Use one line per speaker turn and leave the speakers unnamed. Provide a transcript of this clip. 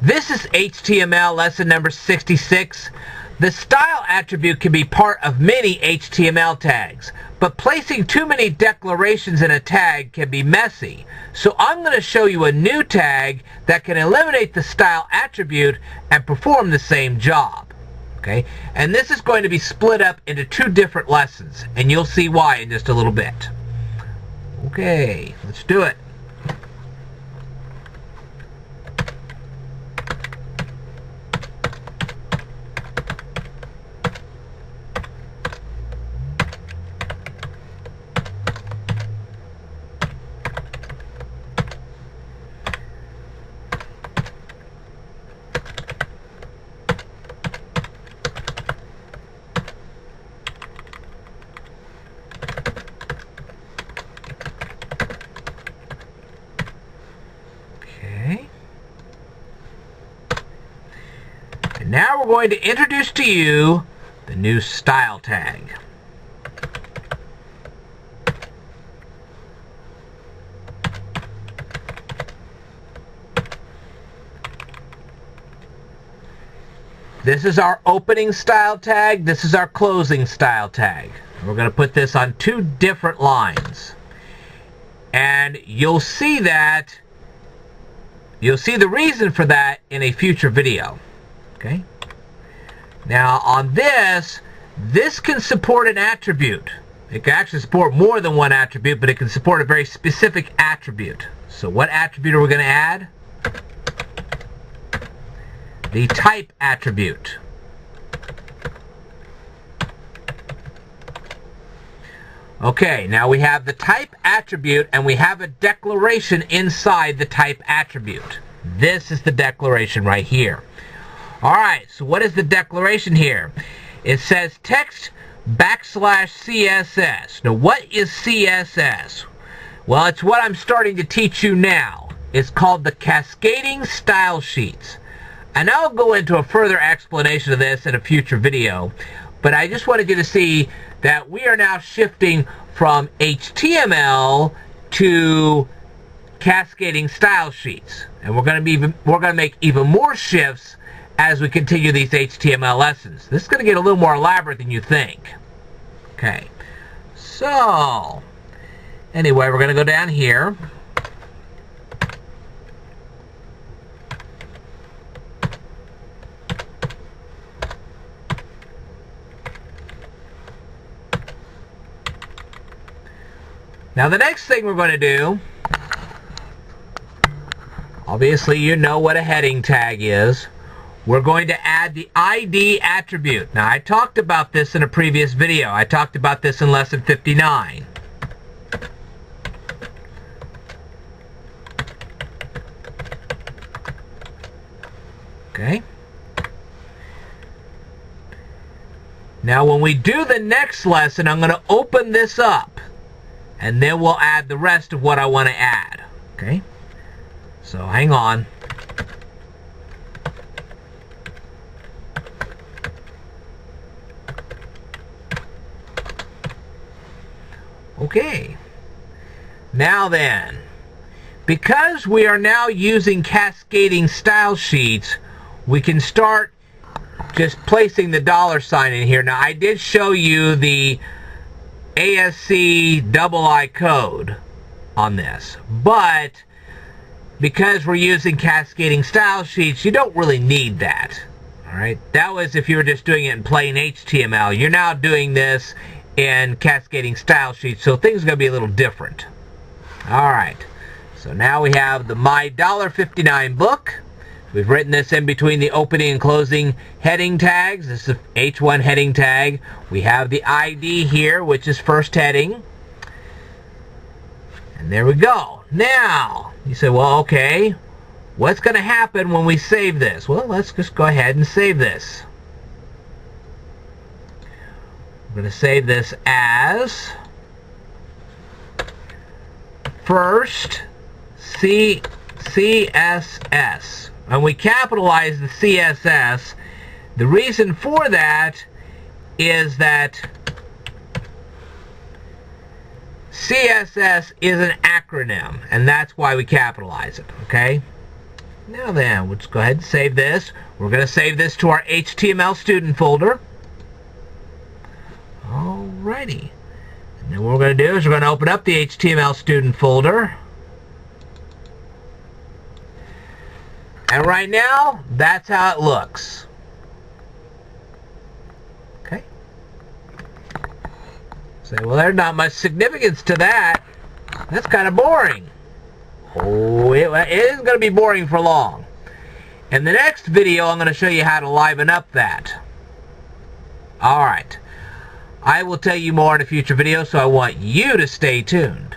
This is HTML lesson number 66. The style attribute can be part of many HTML tags, but placing too many declarations in a tag can be messy. So I'm going to show you a new tag that can eliminate the style attribute and perform the same job. Okay? And this is going to be split up into two different lessons, and you'll see why in just a little bit. Okay, let's do it. Now we're going to introduce to you the new style tag. This is our opening style tag. This is our closing style tag. We're going to put this on two different lines. And you'll see the reason for that in a future video. Okay. Now on this can support an attribute. It can actually support more than one attribute, but it can support a very specific attribute. So what attribute are we going to add? The type attribute. Okay, now we have the type attribute and we have a declaration inside the type attribute. This is the declaration right here. Alright, so what is the declaration here? It says text \CSS. Now what is CSS? Well, it's what I'm starting to teach you now. It's called the Cascading Style Sheets. And I'll go into a further explanation of this in a future video. But I just wanted you to see that we are now shifting from HTML to cascading style sheets. And we're going to make even more shifts as we continue these HTML lessons. This is going to get a little more elaborate than you think. Okay, so anyway, we're going to go down here. Now the next thing we're going to do, obviously you know what a heading tag is. We're going to add the ID attribute. Now I talked about this in a previous video. I talked about this in lesson 59. Okay. Now when we do the next lesson, I'm going to open this up. And then we'll add the rest of what I want to add. Okay? So hang on. Okay. Now then, because we are now using cascading style sheets, we can start just placing the $sign in here. Now I did show you the ASCII code on this, but because we're using cascading style sheets, you don't really need that. Alright, that was if you were just doing it in plain HTML. You're now doing this in cascading style sheets, so things are going to be a little different. Alright, so now we have the My $59 book. We've written this in between the opening and closing heading tags. This is the H1 heading tag. We have the ID here, which is first heading. And there we go. Now, you say, well, okay, what's going to happen when we save this? Well, let's just go ahead and save this. We're going to save this as first CSS. And we capitalize the CSS. The reason for that is that CSS is an acronym, and that's why we capitalize it, okay? Now then, let's go ahead and save this. We're going to save this to our HTML student folder. Alrighty. And then what we're going to do is we're going to open up the HTML student folder. And right now, that's how it looks. Okay. Say, well, there's not much significance to that. That's kind of boring. Oh, it isn't going to be boring for long. In the next video, I'm going to show you how to liven up that. Alright. I will tell you more in a future video, so I want you to stay tuned.